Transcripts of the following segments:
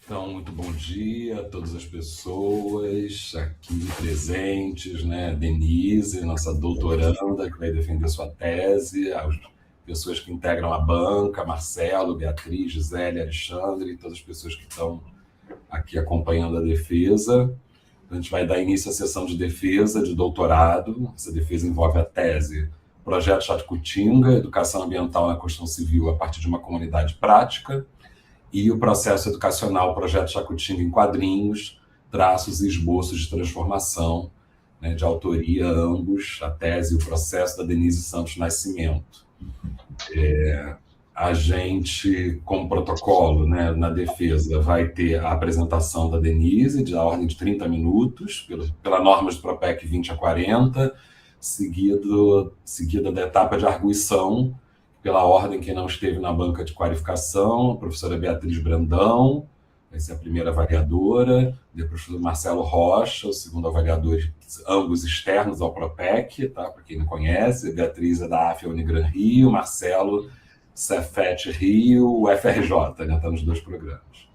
Então, muito bom dia a todas as pessoas aqui presentes, né? Denise, nossa doutoranda, que vai defender sua tese, as pessoas que integram a banca, Marcelo, Beatriz, Gisele, Alexandre, e todas as pessoas que estão aqui acompanhando a defesa. A gente vai dar início à sessão de defesa de doutorado. Essa defesa envolve a tese Projeto Jacutinga, Educação Ambiental na Construção Civil a partir de uma comunidade prática, e o processo educacional Projeto Jacutinga em quadrinhos, traços e esboços de transformação, né, de autoria ambos, a tese e o processo da Denise Santos Nascimento. A gente, como protocolo, né, na defesa, vai ter a apresentação da Denise, de ordem de 30 minutos, pela norma do PROPEC 20 a 40, seguida da etapa de arguição, pela ordem que não esteve na banca de qualificação, a professora Beatriz Brandão, vai ser a primeira avaliadora, depois o professor Marcelo Rocha, o segundo avaliador, ambos externos ao PROPEC, tá? Para quem não conhece, a Beatriz é da AFIA Unigran Rio, Marcelo Cefet Rio, UFRJ, né? Está nos dois programas.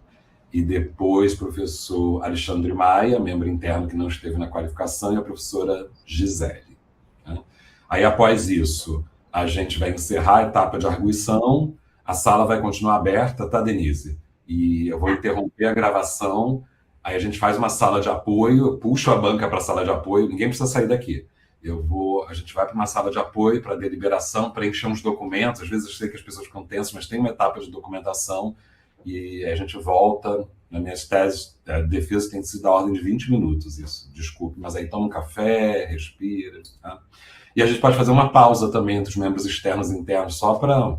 E depois o professor Alexandre Maia, membro interno que não esteve na qualificação, e a professora Gisele. Né? Aí, após isso, a gente vai encerrar a etapa de arguição, a sala vai continuar aberta, tá, Denise? E eu vou interromper a gravação, aí a gente faz uma sala de apoio, eu puxo a banca para a sala de apoio, ninguém precisa sair daqui. A gente vai para uma sala de apoio para deliberação, preencher uns documentos, às vezes eu sei que as pessoas ficam tensas, mas tem uma etapa de documentação, e a gente volta. Na minha tese, a defesa tem sido da ordem de 20 minutos, isso, desculpe, mas aí toma um café, respira, tá? E a gente pode fazer uma pausa também entre os membros externos e internos, só para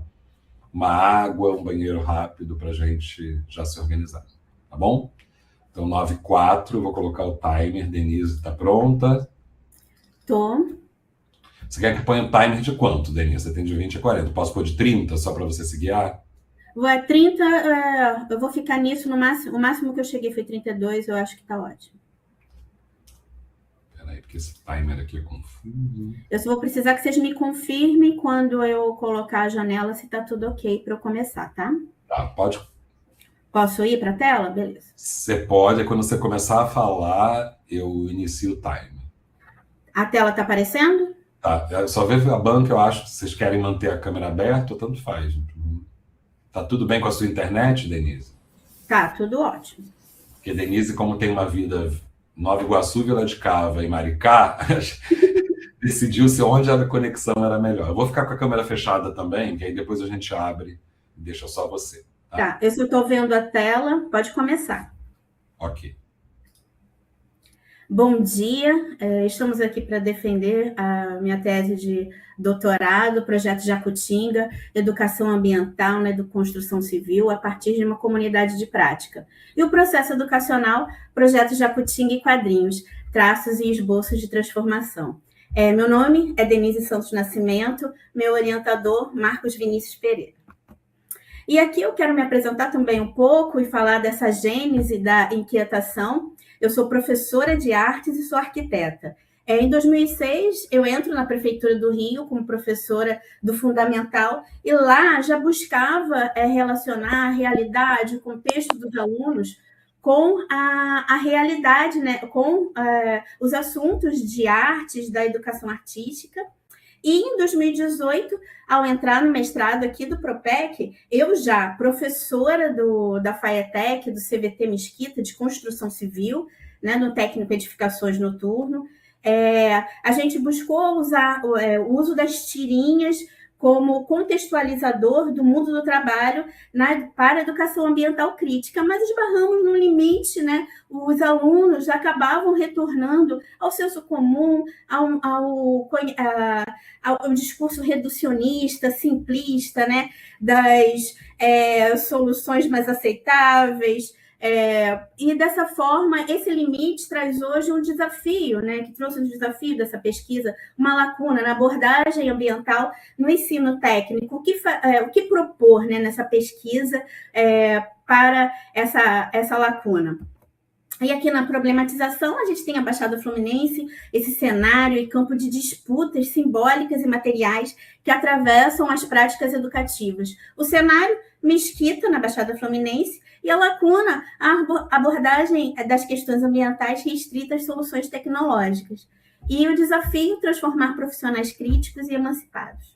uma água, um banheiro rápido, para a gente já se organizar, tá bom? Então, 9h04, vou colocar o timer. Denise, está pronta? Tô. Você quer que ponha o timer de quanto, Denise? Você tem de 20 a 40. Posso pôr de 30, só para você se guiar? 30, eu vou ficar nisso no máximo. O máximo que eu cheguei foi 32, eu acho que tá ótimo. Peraí, porque esse timer aqui é confuso. Eu só vou precisar que vocês me confirmem quando eu colocar a janela se tá tudo ok para eu começar, tá? Tá, pode. Posso ir para a tela? Beleza. Você pode, quando você começar a falar, eu inicio o timer. A tela tá aparecendo? Tá, só ver a banca, eu acho que vocês querem manter a câmera aberta, tanto faz. Tá tudo bem com a sua internet, Denise? Tá, tudo ótimo. Porque Denise, como tem uma vida Nova Iguaçu, Vila de Cava e Maricá, decidiu-se onde a conexão era melhor. Eu vou ficar com a câmera fechada também, que aí depois a gente abre e deixa só você. Tá, eu só tô vendo a tela, pode começar. Ok. Bom dia, estamos aqui para defender a minha tese de doutorado, Projeto Jacutinga, Educação Ambiental na Construção Civil, a partir de uma comunidade de prática. E o processo educacional, Projeto Jacutinga e quadrinhos, traços e esboços de transformação. Meu nome é Denise Santos Nascimento, meu orientador, Marcos Vinícius Pereira. E aqui eu quero me apresentar também um pouco e falar dessa gênese da inquietação. Eu sou professora de artes e sou arquiteta. Em 2006, eu entro na Prefeitura do Rio como professora do Fundamental e lá já buscava relacionar a realidade, o contexto dos alunos com a realidade, né? Com os assuntos de artes, da educação artística. E em 2018, ao entrar no mestrado aqui do PROPEC, eu já, professora da FAETEC, do CVT Mesquita, de Construção Civil, né, no técnico Edificações Noturno, a gente buscou usar o uso das tirinhas como contextualizador do mundo do trabalho para a educação ambiental crítica, mas esbarramos no limite, né? Os alunos acabavam retornando ao senso comum, ao discurso reducionista, simplista, né? Das soluções mais aceitáveis. E dessa forma, esse limite traz hoje um desafio, né, que trouxe um desafio dessa pesquisa, uma lacuna na abordagem ambiental no ensino técnico. O que propor, né, nessa pesquisa para essa lacuna? E aqui na problematização, a gente tem a Baixada Fluminense, esse cenário e campo de disputas simbólicas e materiais que atravessam as práticas educativas. O cenário Mesquita, na Baixada Fluminense, e a lacuna, a abordagem das questões ambientais restritas às soluções tecnológicas. E o desafio transformar profissionais críticos e emancipados.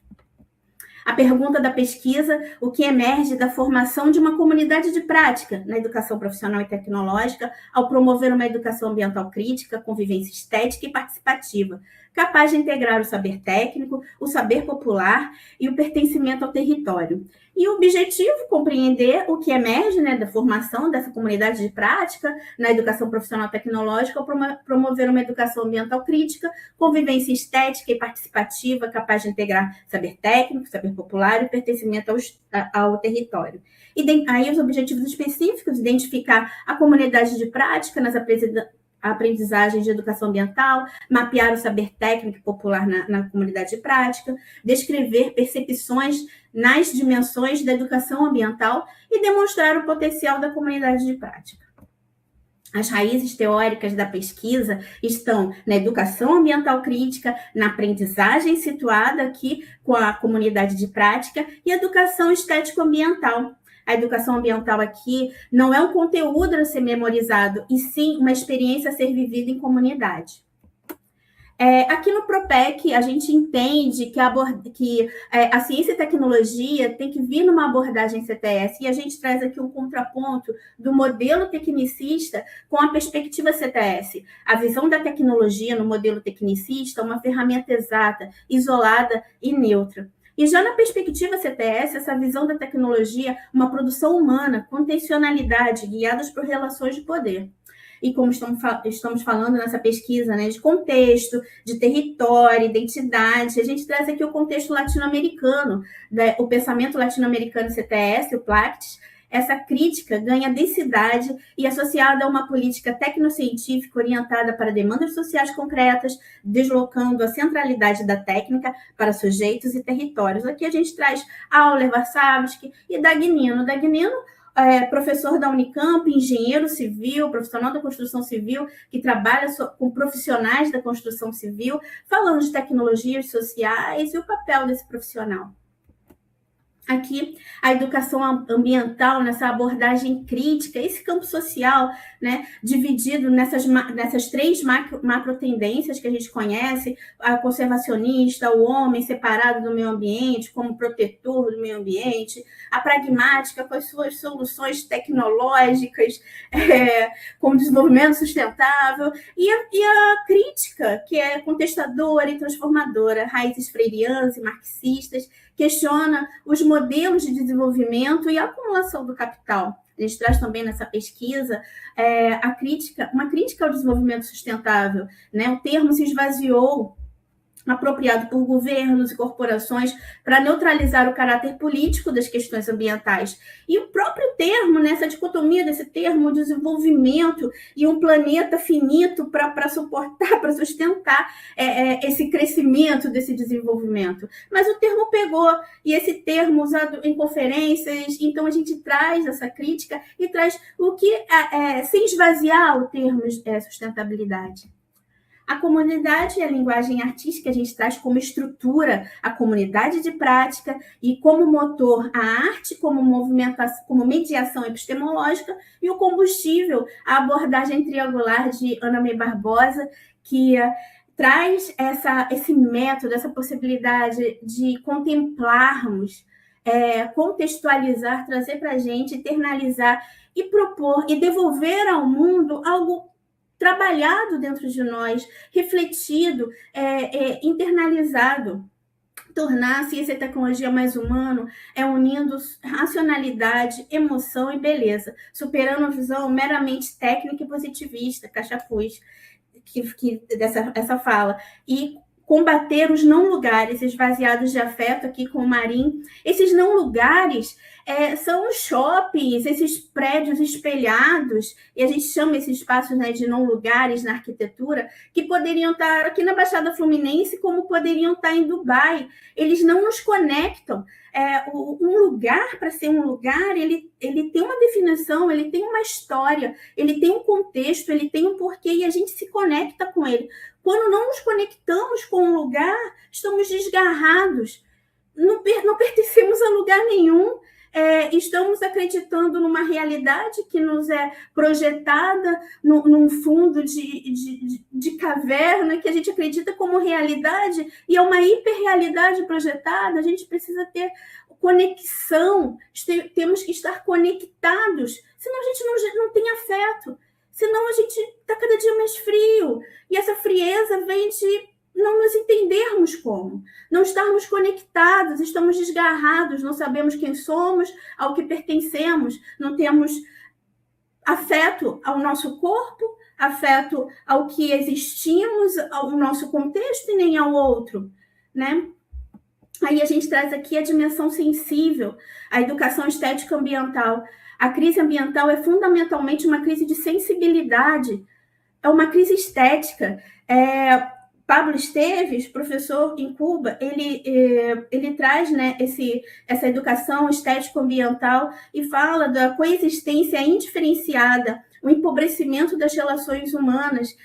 A pergunta da pesquisa, o que emerge da formação de uma comunidade de prática na educação profissional e tecnológica, ao promover uma educação ambiental crítica, convivência estética e participativa, capaz de integrar o saber técnico, o saber popular e o pertencimento ao território. E o objetivo, compreender o que emerge, né, da formação dessa comunidade de prática na educação profissional tecnológica, ao promover uma educação ambiental crítica, convivência estética e participativa, capaz de integrar saber técnico, saber popular e pertencimento ao território. E aí os objetivos específicos, identificar a comunidade de prática nas aprendizagem de educação ambiental, mapear o saber técnico e popular na comunidade de prática, descrever percepções nas dimensões da educação ambiental e demonstrar o potencial da comunidade de prática. As raízes teóricas da pesquisa estão na educação ambiental crítica, na aprendizagem situada aqui com a comunidade de prática e educação estético-ambiental. A educação ambiental aqui não é um conteúdo a ser memorizado, e sim uma experiência a ser vivida em comunidade. Aqui no PROPEC, a gente entende que a ciência e tecnologia tem que vir numa abordagem CTS, e a gente traz aqui um contraponto do modelo tecnicista com a perspectiva CTS. A visão da tecnologia no modelo tecnicista é uma ferramenta exata, isolada e neutra. E já na perspectiva CTS, essa visão da tecnologia, uma produção humana, contencionalidade, guiadas por relações de poder. E como estamos falando nessa pesquisa, né, de contexto, de território, identidade, a gente traz aqui o contexto latino-americano, né, o pensamento latino-americano CTS, o PLACT. Essa crítica ganha densidade e associada a uma política tecnocientífica orientada para demandas sociais concretas, deslocando a centralidade da técnica para sujeitos e territórios. Aqui a gente traz Auler, Varsavsky e Dagnino. Dagnino professor da Unicamp, engenheiro civil, profissional da construção civil, que trabalha com profissionais da construção civil, falando de tecnologias sociais e o papel desse profissional. Aqui, a educação ambiental, nessa abordagem crítica, esse campo social, né, dividido nessas três macro tendências que a gente conhece, a conservacionista, o homem separado do meio ambiente, como protetor do meio ambiente, a pragmática, com as suas soluções tecnológicas, com desenvolvimento sustentável, e a crítica, que é contestadora e transformadora, raízes freirianas e marxistas, questiona os modelos de desenvolvimento e a acumulação do capital. A gente traz também nessa pesquisa uma crítica ao desenvolvimento sustentável, né? O termo se esvaziou, apropriado por governos e corporações para neutralizar o caráter político das questões ambientais. E o próprio termo, nessa dicotomia desse termo, desenvolvimento e um planeta finito para suportar, para sustentar esse crescimento desse desenvolvimento. Mas o termo pegou, e esse termo usado em conferências, então a gente traz essa crítica e traz o que, sem esvaziar o termo sustentabilidade. A comunidade e a linguagem artística a gente traz como estrutura a comunidade de prática e como motor a arte, como movimentação, como mediação epistemológica, e o combustível a abordagem triangular de Ana May Barbosa, que traz esse método, essa possibilidade de contemplarmos, contextualizar, trazer para a gente, internalizar e propor e devolver ao mundo algo trabalhado dentro de nós, refletido, internalizado. Tornar a ciência e a tecnologia mais humano unindo racionalidade, emoção e beleza, superando a visão meramente técnica e positivista, cachapuz, dessa fala, e combater os não lugares esvaziados de afeto aqui com o Marim. Esses não lugares são os shoppings, esses prédios espelhados, e a gente chama esses espaços, né, de não lugares na arquitetura, que poderiam estar aqui na Baixada Fluminense, como poderiam estar em Dubai. Eles não nos conectam. Um lugar, para ser um lugar, ele tem uma definição, ele tem uma história, ele tem um contexto, ele tem um porquê, e a gente se conecta com ele. Quando não nos conectamos com um lugar, estamos desgarrados, não pertencemos a lugar nenhum, estamos acreditando numa realidade que nos é projetada num fundo de caverna, que a gente acredita como realidade, e é uma hiperrealidade projetada. A gente precisa ter conexão, temos que estar conectados, senão a gente não tem afeto, senão a gente está cada dia mais frio, e essa frieza vem de não nos entendermos como, não estarmos conectados, estamos desgarrados, não sabemos quem somos, ao que pertencemos, não temos afeto ao nosso corpo, afeto ao que existimos, ao nosso contexto e nem ao outro, né? Aí a gente traz aqui a dimensão sensível, a educação estética ambiental. A crise ambiental é fundamentalmente uma crise de sensibilidade, é uma crise estética. Pablo Esteves, professor em Cuba, ele traz, né, essa educação estético-ambiental e fala da coexistência indiferenciada, o empobrecimento das relações humanas.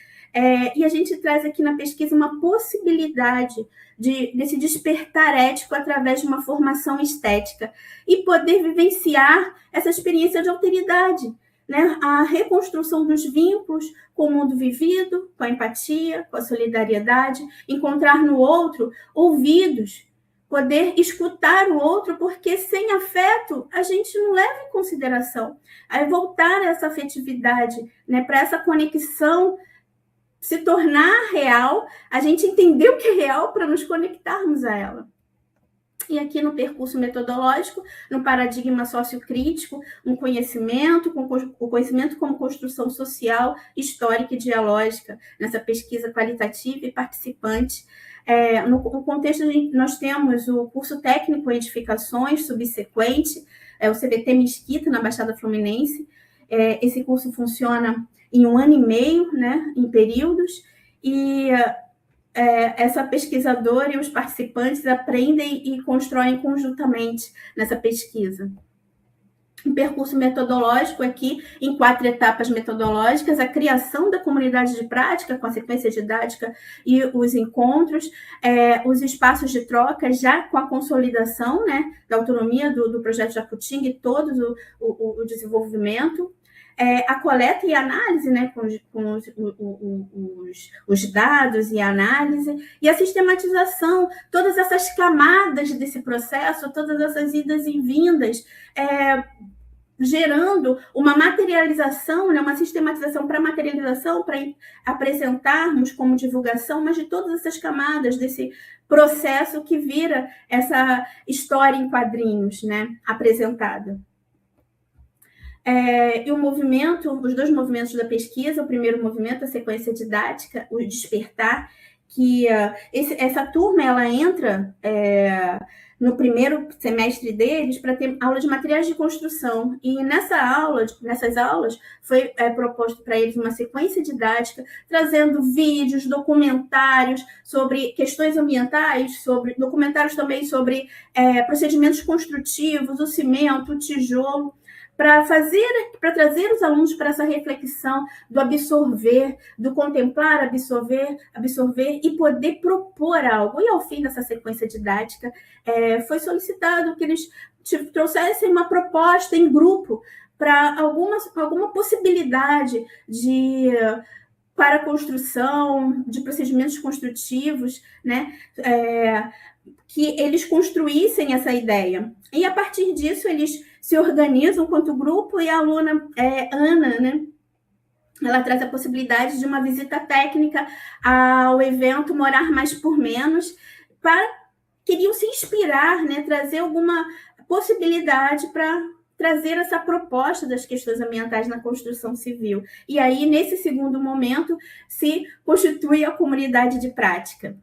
E a gente traz aqui na pesquisa uma possibilidade desse despertar ético através de uma formação estética e poder vivenciar essa experiência de alteridade, né? A reconstrução dos vínculos com o mundo vivido, com a empatia, com a solidariedade, encontrar no outro ouvidos, poder escutar o outro, porque sem afeto a gente não leva em consideração. Aí voltar a essa afetividade, né, para essa conexão se tornar real, a gente entender o que é real para nos conectarmos a ela. E aqui no percurso metodológico, no paradigma sociocrítico, o conhecimento como construção social, histórica e dialógica, nessa pesquisa qualitativa e participante. No contexto, nós temos o curso técnico em edificações subsequente, o CBT Mesquita, na Baixada Fluminense. Esse curso funciona em 1 ano e meio, né, em períodos, e essa pesquisadora e os participantes aprendem e constroem conjuntamente nessa pesquisa. Um percurso metodológico aqui, em 4 etapas metodológicas: a criação da comunidade de prática, com a sequência didática e os encontros, os espaços de troca, já com a consolidação, né, da autonomia do projeto Jacutinga e todo o desenvolvimento, a coleta e análise, né, com os dados e a análise, e a sistematização, todas essas camadas desse processo, todas essas idas e vindas, gerando uma materialização, né, uma sistematização para materialização, para apresentarmos como divulgação, mas de todas essas camadas desse processo que vira essa história em quadrinhos, né, apresentada. E os 2 movimentos da pesquisa: o primeiro movimento, a sequência didática, o despertar, que essa turma ela entra no primeiro semestre deles para ter aula de materiais de construção, e nessas aulas foi proposto para eles uma sequência didática, trazendo vídeos, documentários sobre questões ambientais, documentários também sobre procedimentos construtivos, o cimento, o tijolo, para trazer os alunos para essa reflexão do absorver, do contemplar, absorver e poder propor algo. E ao fim dessa sequência didática, foi solicitado que eles trouxessem uma proposta em grupo para alguma possibilidade para a construção de procedimentos construtivos, né, que eles construíssem essa ideia. E a partir disso, eles se organizam quanto grupo, e a aluna Ana, né, ela traz a possibilidade de uma visita técnica ao evento Morar Mais por Menos, queriam se inspirar, né, trazer alguma possibilidade para trazer essa proposta das questões ambientais na construção civil. E aí, nesse segundo momento, se constitui a comunidade de prática.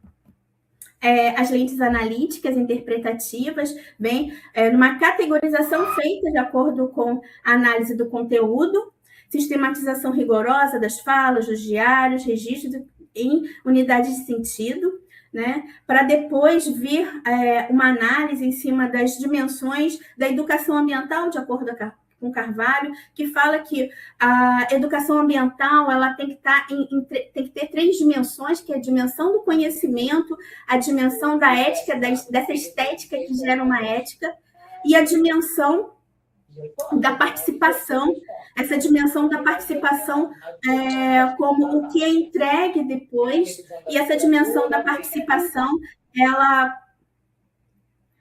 as lentes analíticas interpretativas, vem numa categorização feita de acordo com a análise do conteúdo, sistematização rigorosa das falas, dos diários, registros em unidades de sentido, né, para depois vir uma análise em cima das dimensões da educação ambiental, de acordo com Carvalho, que fala que a educação ambiental ela tem que ter 3 dimensões, que é a dimensão do conhecimento, a dimensão da ética, dessa estética que gera uma ética, e a dimensão da participação, essa dimensão da participação como o que é entregue depois, e essa dimensão da participação,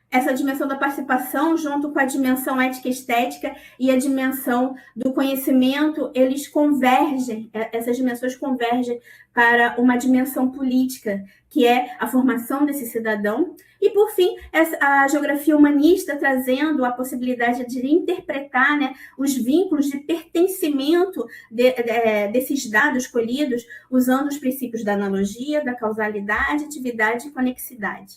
essa dimensão da participação, junto com a dimensão ética-estética e a dimensão do conhecimento, eles convergem, essas dimensões convergem para uma dimensão política, que é a formação desse cidadão. E, por fim, a geografia humanista trazendo a possibilidade de interpretar, né, os vínculos de pertencimento desses dados colhidos, usando os princípios da analogia, da causalidade, atividade e conexidade.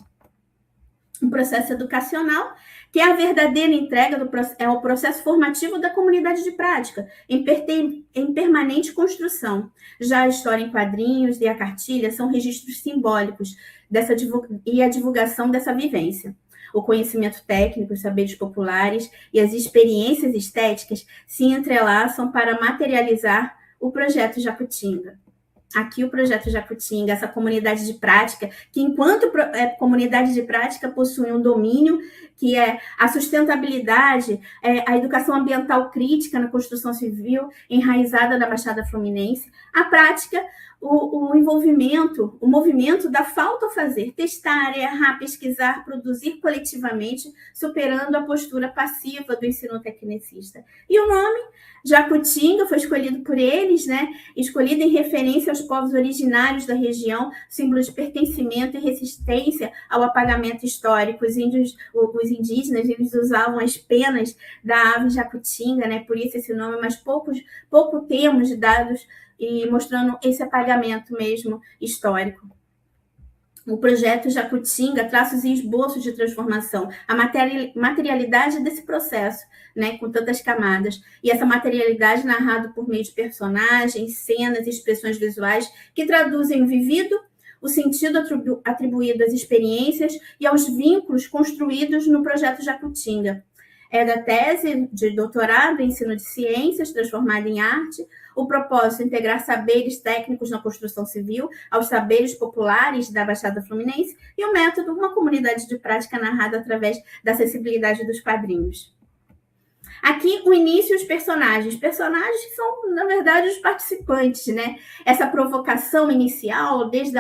Um processo educacional, que é a verdadeira entrega é o processo formativo da comunidade de prática, em permanente construção. Já a história em quadrinhos e a cartilha são registros simbólicos e a divulgação dessa vivência. O conhecimento técnico, os saberes populares e as experiências estéticas se entrelaçam para materializar o projeto Jacutinga. Aqui o projeto Jacutinga, essa comunidade de prática, que enquanto comunidade de prática possui um domínio, que é a sustentabilidade, a educação ambiental crítica na construção civil, enraizada na Baixada Fluminense, a prática, o envolvimento, o movimento da falta ao fazer, testar, errar, pesquisar, produzir coletivamente, superando a postura passiva do ensino tecnicista. E o nome, Jacutinga, foi escolhido por eles, né? Escolhido em referência aos povos originários da região, símbolo de pertencimento e resistência ao apagamento histórico. Os indígenas, eles usavam as penas da ave jacutinga, né? Por isso esse nome, mas pouco temos de dados e mostrando esse apagamento mesmo histórico. O projeto Jacutinga, traços e esboços de transformação, a materialidade desse processo, né, com tantas camadas, e essa materialidade narrada por meio de personagens, cenas e expressões visuais que traduzem o vivido, o sentido atribuído às experiências e aos vínculos construídos no projeto Jacutinga. É da tese de doutorado em ensino de ciências, transformada em arte, o propósito é integrar saberes técnicos na construção civil aos saberes populares da Baixada Fluminense e o método, uma comunidade de prática narrada através da acessibilidade dos quadrinhos. Aqui, o início e os personagens. Personagens que são, na verdade, os participantes, né? Essa provocação inicial, desde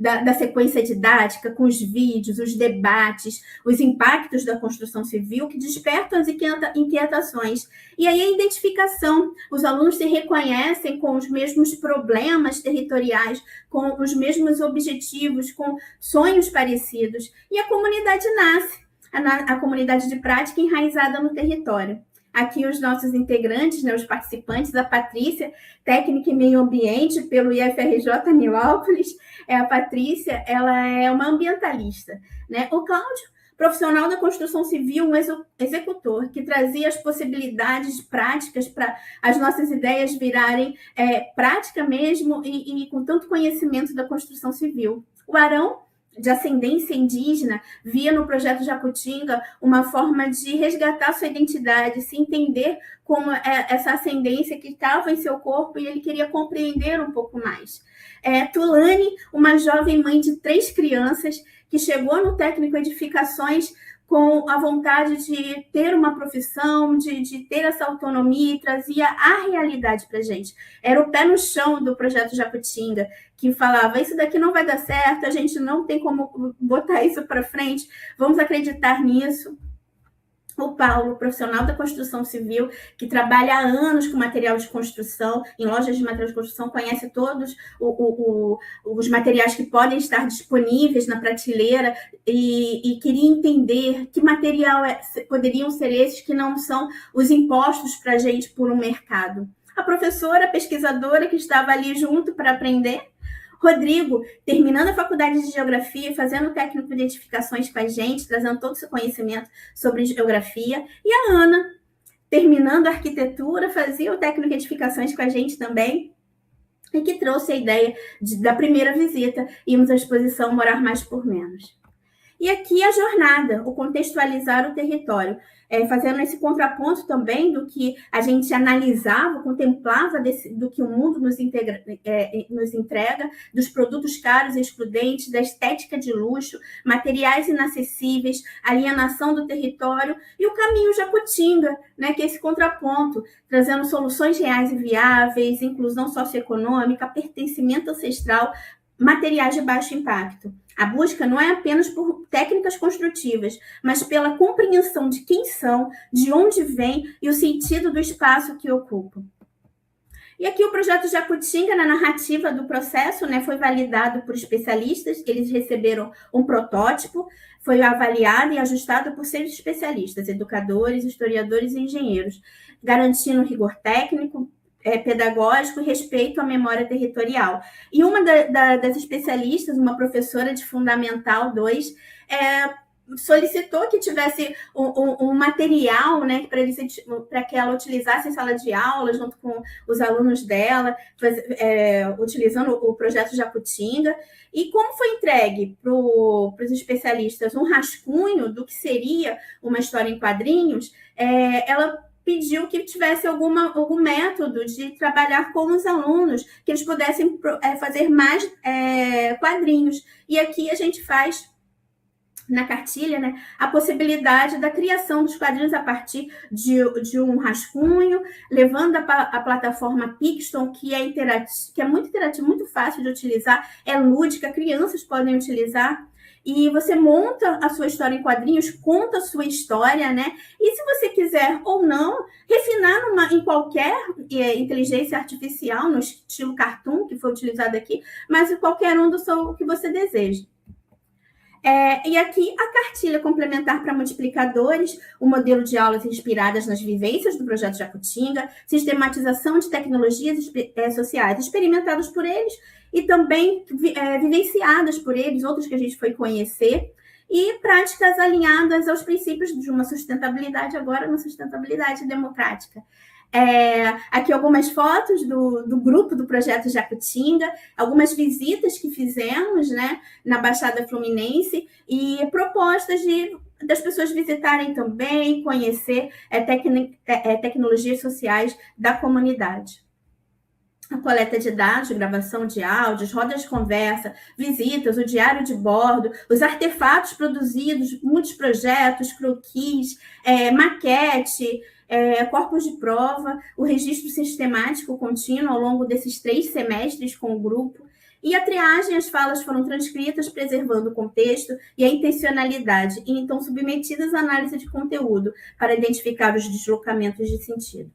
da sequência didática, com os vídeos, os debates, os impactos da construção civil que despertam as inquietações. E aí a identificação. Os alunos se reconhecem com os mesmos problemas territoriais, com os mesmos objetivos, com sonhos parecidos. E a comunidade nasce. A comunidade de prática enraizada no território. Aqui os nossos integrantes, né, os participantes, a Patrícia, técnica em meio ambiente pelo IFRJ Nilópolis. A Patrícia, ela é uma ambientalista, né? O Cláudio, profissional da construção civil, um executor, que trazia as possibilidades práticas para as nossas ideias virarem prática mesmo e com tanto conhecimento da construção civil. O Arão, de ascendência indígena, via no projeto Jacutinga uma forma de resgatar sua identidade, se entender como essa ascendência que estava em seu corpo e ele queria compreender um pouco mais. Tulane, uma jovem mãe de 3 crianças que chegou no Técnico Edificações com a vontade de ter uma profissão, de ter essa autonomia e trazia a realidade para a gente. Era o pé no chão do projeto Jacutinga, que falava, isso daqui não vai dar certo, a gente não tem como botar isso para frente, vamos acreditar nisso. O Paulo, profissional da construção civil, que trabalha há anos com material de construção, em lojas de material de construção, conhece todos os materiais que podem estar disponíveis na prateleira e queria entender que material poderiam ser esses que não são os impostos para a gente por um mercado. A professora, pesquisadora, que estava ali junto para aprender. Rodrigo, terminando a faculdade de Geografia, fazendo técnico de identificações com a gente, trazendo todo o seu conhecimento sobre geografia. E a Ana, terminando a arquitetura, fazia o técnico de edificações com a gente também, e que trouxe a ideia da primeira visita, irmos à exposição Morar Mais por Menos. E aqui a jornada, o contextualizar o território, fazendo esse contraponto também do que a gente analisava, contemplava do que o mundo nos entrega, dos produtos caros e excludentes, da estética de luxo, materiais inacessíveis, alienação do território e o caminho Jacutinga, né, que é esse contraponto, trazendo soluções reais e viáveis, inclusão socioeconômica, pertencimento ancestral, materiais de baixo impacto. A busca não é apenas por técnicas construtivas, mas pela compreensão de quem são, de onde vêm e o sentido do espaço que ocupam. E aqui o projeto Jacutinga, na narrativa do processo, né, foi validado por especialistas, eles receberam um protótipo, foi avaliado e ajustado por 6 especialistas, educadores, historiadores e engenheiros, garantindo rigor técnico, pedagógico e respeito à memória territorial. E uma das especialistas, uma professora de Fundamental 2, solicitou que tivesse um material, né, para que ela utilizasse em sala de aula, junto com os alunos dela, utilizando o projeto Jacutinga. E como foi entregue para os especialistas um rascunho do que seria uma história em quadrinhos, ela pediu que tivesse algum método de trabalhar com os alunos, que eles pudessem fazer mais quadrinhos. E aqui a gente faz, na cartilha, né, a possibilidade da criação dos quadrinhos a partir de um rascunho, levando a plataforma Pixton, que é muito interativa, muito fácil de utilizar, é lúdica, crianças podem utilizar. E você monta a sua história em quadrinhos, conta a sua história, né? E se você quiser ou não, refinar em qualquer inteligência artificial, no estilo cartoon, que foi utilizado aqui, mas em qualquer um que você deseja. E aqui a cartilha complementar para multiplicadores, o modelo de aulas inspiradas nas vivências do projeto Jacutinga, sistematização de tecnologias sociais experimentadas por eles e também vivenciadas por eles, outras que a gente foi conhecer, e práticas alinhadas aos princípios de uma sustentabilidade, agora uma sustentabilidade democrática. Aqui algumas fotos do grupo do projeto Jacutinga, algumas visitas que fizemos, né, na Baixada Fluminense e propostas das pessoas visitarem também, conhecer tecnologias sociais da comunidade. A coleta de dados, gravação de áudios, rodas de conversa, visitas, o diário de bordo, os artefatos produzidos, muitos projetos, croquis, maquete, corpos de prova, o registro sistemático contínuo ao longo desses 3 semestres com o grupo, e a triagem, as falas foram transcritas, preservando o contexto e a intencionalidade, e então submetidas à análise de conteúdo, para identificar os deslocamentos de sentido.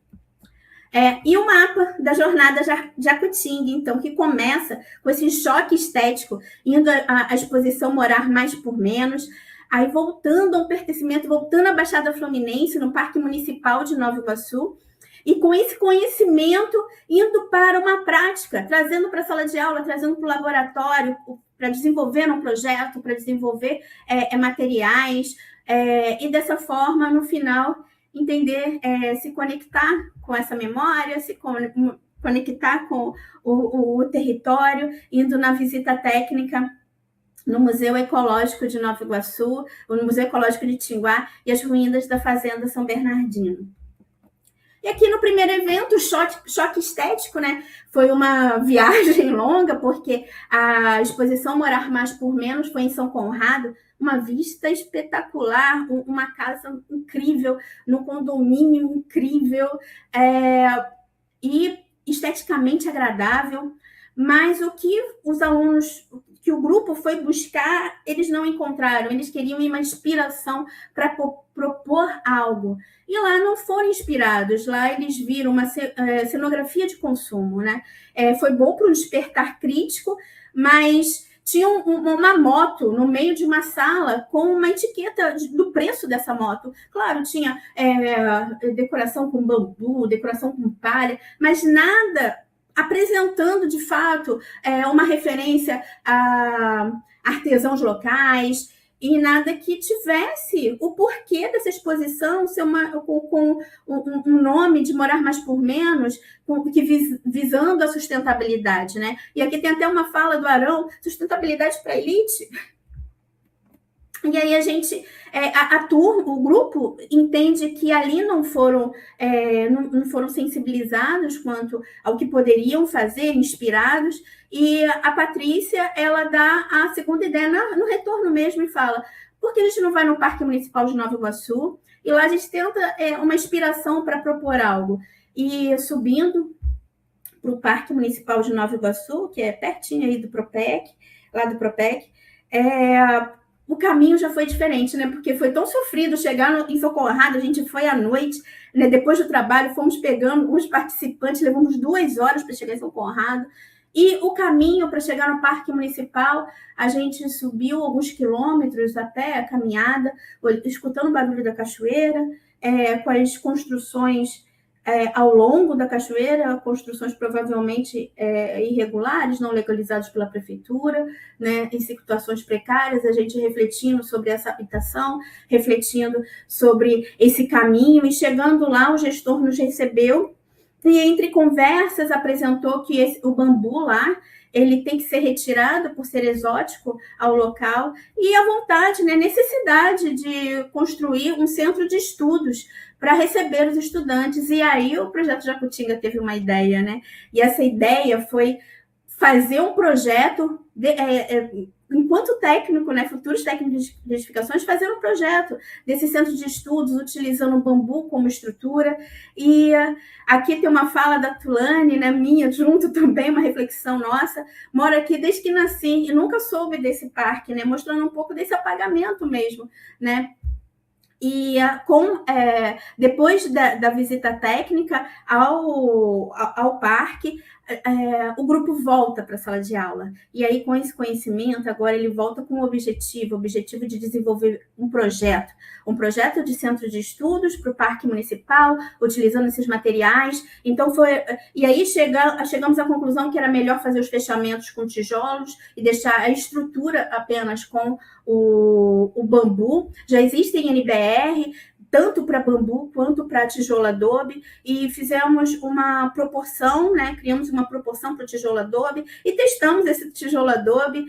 E o mapa da jornada Jacutinga, então, que começa com esse choque estético, indo à exposição Morar Mais por Menos, aí voltando a um pertencimento, voltando à Baixada Fluminense, no Parque Municipal de Nova Iguaçu, e com esse conhecimento indo para uma prática, trazendo para a sala de aula, trazendo para o laboratório, para desenvolver um projeto, para desenvolver materiais, e dessa forma, no final, entender, se conectar com essa memória, se conectar com o território, indo na visita técnica no Museu Ecológico de Nova Iguaçu, no Museu Ecológico de Tinguá e as ruínas da Fazenda São Bernardino. E aqui no primeiro evento, o choque estético, né? Foi uma viagem longa, porque a exposição Morar Mais por Menos foi em São Conrado, uma vista espetacular, uma casa incrível, no condomínio incrível, e esteticamente agradável, mas o que os alunos, que o grupo foi buscar, eles não encontraram, eles queriam uma inspiração para propor algo, e lá não foram inspirados, lá eles viram uma cenografia de consumo, né? Foi bom para um despertar crítico, mas tinha uma moto no meio de uma sala com uma etiqueta do preço dessa moto. Claro, tinha decoração com bambu, decoração com palha, mas nada apresentando, de fato, uma referência a artesãos locais, e nada que tivesse o porquê dessa exposição ser com um nome de morar mais por menos, visando a sustentabilidade, né? E aqui tem até uma fala do Arão, sustentabilidade para a elite. E aí a gente, a turma, o grupo entende que ali não foram sensibilizados quanto ao que poderiam fazer, inspirados, e a Patrícia, ela dá a segunda ideia no retorno mesmo e fala, por que a gente não vai no Parque Municipal de Nova Iguaçu? E lá a gente tenta uma inspiração para propor algo. E subindo para o Parque Municipal de Nova Iguaçu, que é pertinho aí do Propec, lá do Propec, o caminho já foi diferente, né? Porque foi tão sofrido chegar em Socorrado, a gente foi à noite, né? Depois do trabalho, fomos pegando os participantes, levamos 2 horas para chegar em Socorrado. E o caminho para chegar no Parque Municipal, a gente subiu alguns quilômetros até a caminhada, escutando o barulho da cachoeira, com as construções ao longo da cachoeira, construções provavelmente irregulares, não legalizadas pela prefeitura, né, em situações precárias, a gente refletindo sobre essa habitação, refletindo sobre esse caminho, e chegando lá, o gestor nos recebeu, e entre conversas apresentou que o bambu lá, ele tem que ser retirado por ser exótico ao local, e a vontade, né, necessidade de construir um centro de estudos para receber os estudantes. E aí o Projeto Jacutinga teve uma ideia, né? E essa ideia foi fazer um projeto, enquanto técnico, né, futuros técnicos de edificações, fazer um projeto desse centro de estudos, utilizando o bambu como estrutura. E aqui tem uma fala da Tulane, né, minha, junto também, uma reflexão nossa. Moro aqui desde que nasci e nunca soube desse parque, né, mostrando um pouco desse apagamento mesmo, né? E depois da visita técnica ao parque, o grupo volta para a sala de aula. E aí, com esse conhecimento, agora ele volta com o objetivo de desenvolver um projeto de centro de estudos para o parque municipal, utilizando esses materiais. Então, e aí chegamos à conclusão que era melhor fazer os fechamentos com tijolos e deixar a estrutura apenas com o bambu. Já existem NBR, tanto para bambu quanto para tijolo adobe, e fizemos uma proporção, né? Criamos uma proporção para o tijolo adobe e testamos esse tijolo adobe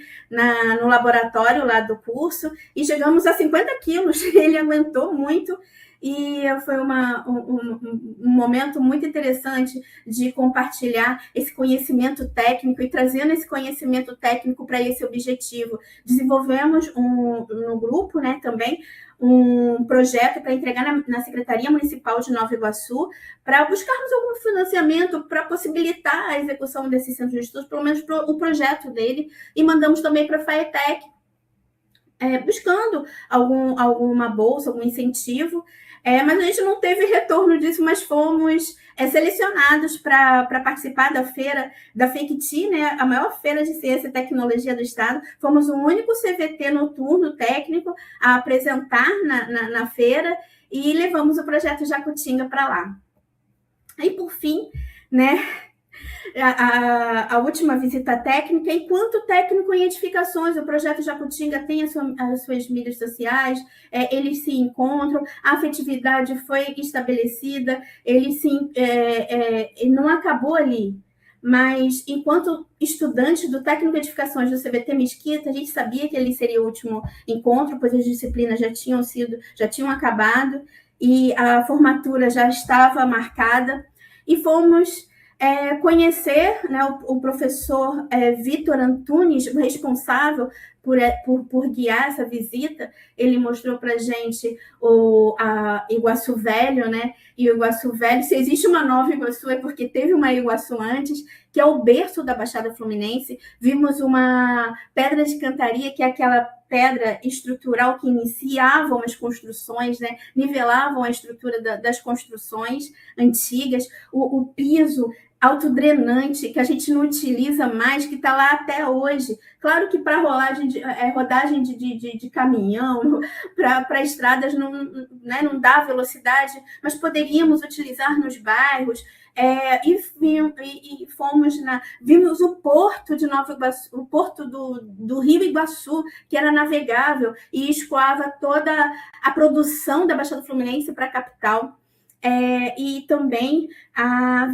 no laboratório lá do curso e chegamos a 50 quilos. Ele aguentou muito. E foi um momento muito interessante de compartilhar esse conhecimento técnico e trazendo esse conhecimento técnico para esse objetivo. Desenvolvemos no grupo, né, também, um projeto para entregar na Secretaria Municipal de Nova Iguaçu, para buscarmos algum financiamento para possibilitar a execução desse centro de estudos, pelo menos o projeto dele, e mandamos também para a FAETEC, buscando alguma bolsa, algum incentivo, mas a gente não teve retorno disso, mas fomos selecionados para participar da feira da FECTI, né, a maior feira de ciência e tecnologia do estado. Fomos o único CVT noturno técnico a apresentar na feira e levamos o projeto Jacutinga para lá. E, por fim, né, a última visita técnica, enquanto técnico em edificações, o projeto Jacutinga tem as suas mídias sociais, eles se encontram, a afetividade foi estabelecida, não acabou ali, mas enquanto estudante do técnico de edificações do CBT Mesquita, a gente sabia que ali seria o último encontro, pois as disciplinas já tinham acabado e a formatura já estava marcada, e fomos conhecer, né, o professor Vitor Antunes, o responsável por guiar essa visita. Ele mostrou para a gente a Iguaçu Velho, né? E o Iguaçu Velho, se existe uma nova Iguaçu, é porque teve uma Iguaçu antes, que é o berço da Baixada Fluminense. Vimos uma pedra de cantaria, que é aquela pedra estrutural que iniciavam as construções, né? Nivelavam a estrutura das construções antigas. O piso autodrenante, que a gente não utiliza mais, que está lá até hoje. Claro que para rodagem de caminhão, para estradas não dá velocidade, mas poderíamos utilizar nos bairros. E vimos o porto de Nova Iguaçu, o porto do Rio Iguaçu, que era navegável e escoava toda a produção da Baixada Fluminense para a capital. E também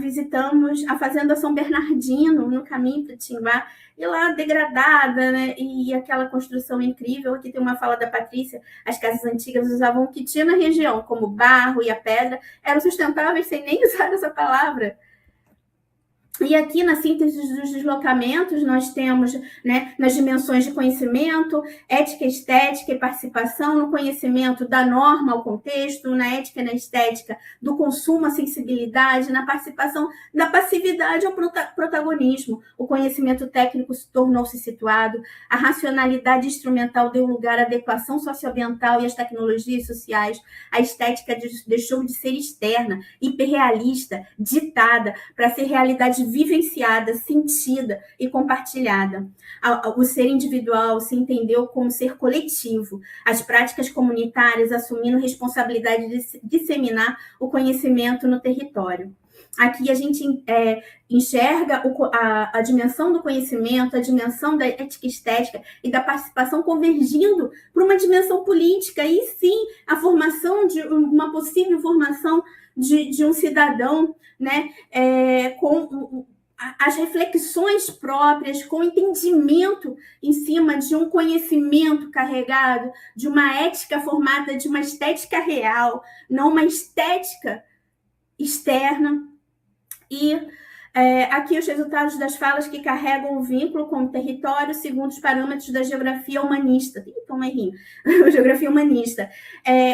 visitamos a Fazenda São Bernardino, no caminho para Timbá, e lá degradada, né? E aquela construção incrível. Aqui tem uma fala da Patrícia: as casas antigas usavam o que tinha na região, como o barro e a pedra, eram sustentáveis sem nem usar essa palavra. E aqui, na síntese dos deslocamentos, nós temos, né, nas dimensões de conhecimento, ética, estética e participação, no conhecimento da norma ao contexto, na ética e na estética do consumo à sensibilidade, na participação da passividade ao protagonismo. O conhecimento técnico tornou-se situado, a racionalidade instrumental deu lugar à adequação socioambiental e às tecnologias sociais, a estética deixou de ser externa, hiperrealista, ditada, para ser realidade vivenciada, sentida e compartilhada. O ser individual se entendeu como ser coletivo, as práticas comunitárias assumindo responsabilidade de disseminar o conhecimento no território. Aqui a gente enxerga a dimensão do conhecimento, a dimensão da ética estética e da participação convergindo para uma dimensão política, e sim a formação de uma possível formação de um cidadão, né, com as reflexões próprias, com entendimento em cima de um conhecimento carregado, de uma ética formada de uma estética real, não uma estética externa. E aqui os resultados das falas que carregam o vínculo com o território segundo os parâmetros da geografia humanista. Tem um errinho. Geografia humanista.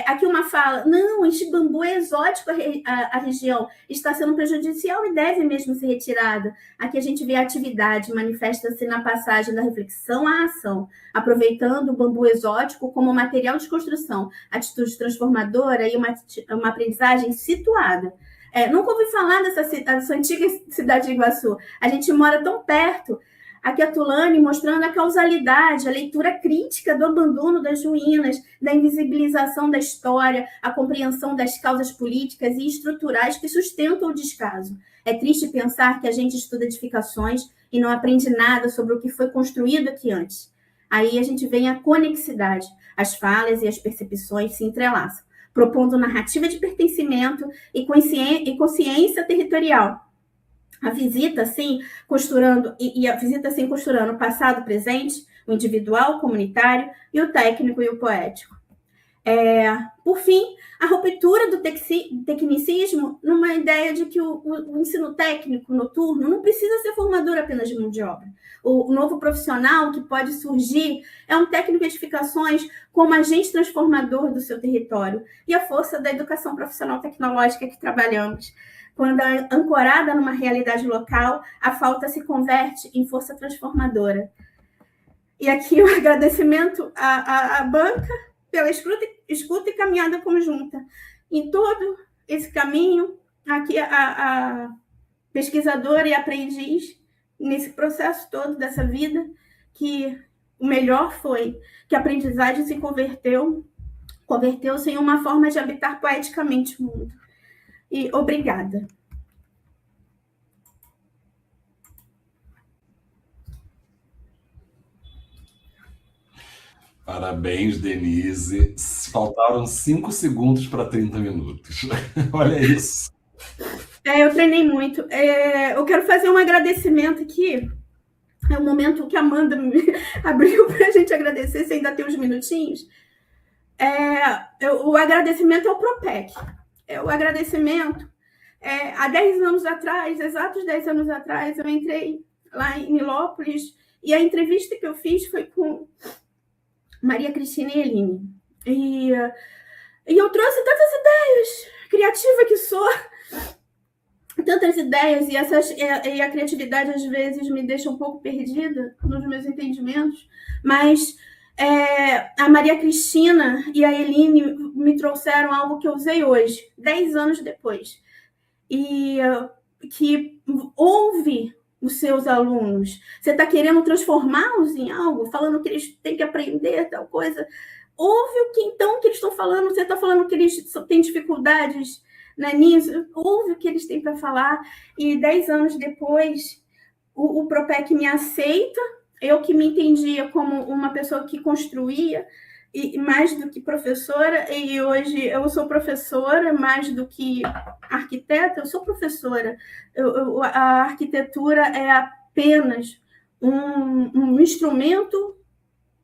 Aqui uma fala: não, este bambu é exótico à região, está sendo prejudicial e deve mesmo ser retirado. Aqui a gente vê a atividade, manifesta-se na passagem da reflexão à ação, aproveitando o bambu exótico como material de construção, atitude transformadora e uma aprendizagem situada. Nunca ouvi falar dessa antiga cidade de Iguaçu. A gente mora tão perto. Aqui a Tulane mostrando a causalidade, a leitura crítica do abandono das ruínas, da invisibilização da história, a compreensão das causas políticas e estruturais que sustentam o descaso. É triste pensar que a gente estuda edificações e não aprende nada sobre o que foi construído aqui antes. Aí a gente vê a conexidade. As falas e as percepções se entrelaçam, propondo narrativa de pertencimento e consciência territorial. A visita, assim, costurando o passado, o presente, o individual, o comunitário, e o técnico e o poético. Por fim, a ruptura do tecnicismo numa ideia de que o ensino técnico noturno não precisa ser formador apenas de mão de obra. O novo profissional que pode surgir é um técnico de edificações como agente transformador do seu território e a força da educação profissional tecnológica que trabalhamos. Quando ancorada numa realidade local, a falta se converte em força transformadora. E aqui o agradecimento à banca pela escuta e caminhada conjunta. Em todo esse caminho, aqui a pesquisadora e aprendiz, nesse processo todo dessa vida, que o melhor foi que a aprendizagem se converteu-se em uma forma de habitar poeticamente o mundo. E obrigada. Parabéns, Denise. Faltaram 5 segundos para 30 minutos. Olha isso. Eu treinei muito. Eu quero fazer um agradecimento aqui. É o momento que a Amanda me abriu para a gente agradecer, se ainda tem uns minutinhos. O agradecimento ao Propec. O agradecimento. Há 10 anos atrás, exatos 10 anos atrás, eu entrei lá em Nilópolis e a entrevista que eu fiz foi com Maria Cristina e Eline. E eu trouxe tantas ideias, criativa que sou, tantas ideias, e a criatividade às vezes me deixa um pouco perdida nos meus entendimentos, mas a Maria Cristina e a Eline me trouxeram algo que eu usei hoje, 10 anos depois, e que ouve os seus alunos. Você está querendo transformá-los em algo, falando que eles têm que aprender tal coisa. Ouve o que então que eles estão falando. Você está falando que eles têm dificuldades nisso, ouve o que eles têm para falar, e 10 anos depois, o Propec me aceita, eu que me entendia como uma pessoa que construía, e mais do que professora, e hoje eu sou professora, mais do que arquiteta, eu sou professora. A arquitetura é apenas um instrumento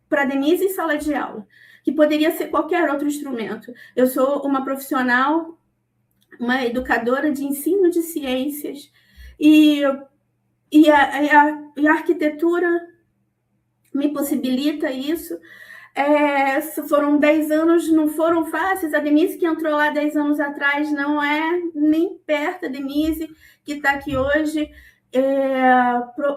para Denise em sala de aula, que poderia ser qualquer outro instrumento. Eu sou uma profissional, uma educadora de ensino de ciências, e a arquitetura me possibilita isso. Foram 10 anos, não foram fáceis. A Denise que entrou lá 10 anos atrás não é nem perto da Denise que está aqui hoje.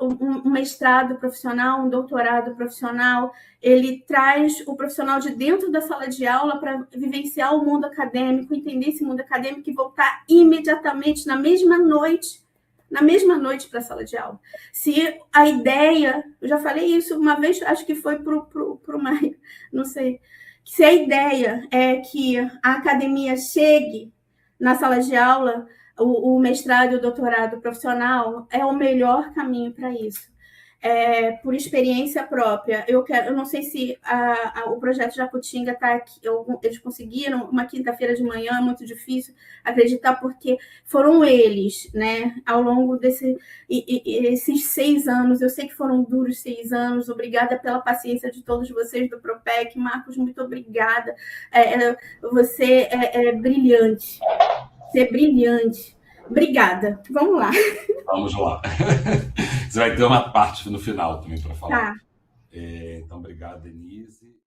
Um mestrado profissional, um doutorado profissional, ele traz o profissional de dentro da sala de aula para vivenciar o mundo acadêmico, entender esse mundo acadêmico e voltar imediatamente, na mesma noite para a sala de aula. Se a ideia, eu já falei isso uma vez, acho que foi para o Maio, não sei, se a ideia é que a academia chegue na sala de aula, o mestrado e o doutorado profissional é o melhor caminho para isso. Por experiência própria. Eu não sei se o projeto Jacutinga está aqui, eles conseguiram, uma quinta-feira de manhã, é muito difícil acreditar, porque foram eles, né, ao longo esses 6 anos, eu sei que foram duros 6 anos, obrigada pela paciência de todos vocês do Propec, Marcos, muito obrigada, você é brilhante, você é brilhante. Obrigada. Vamos lá. Vamos lá. Você vai ter uma parte no final também para falar. Tá. Então, obrigado, Denise.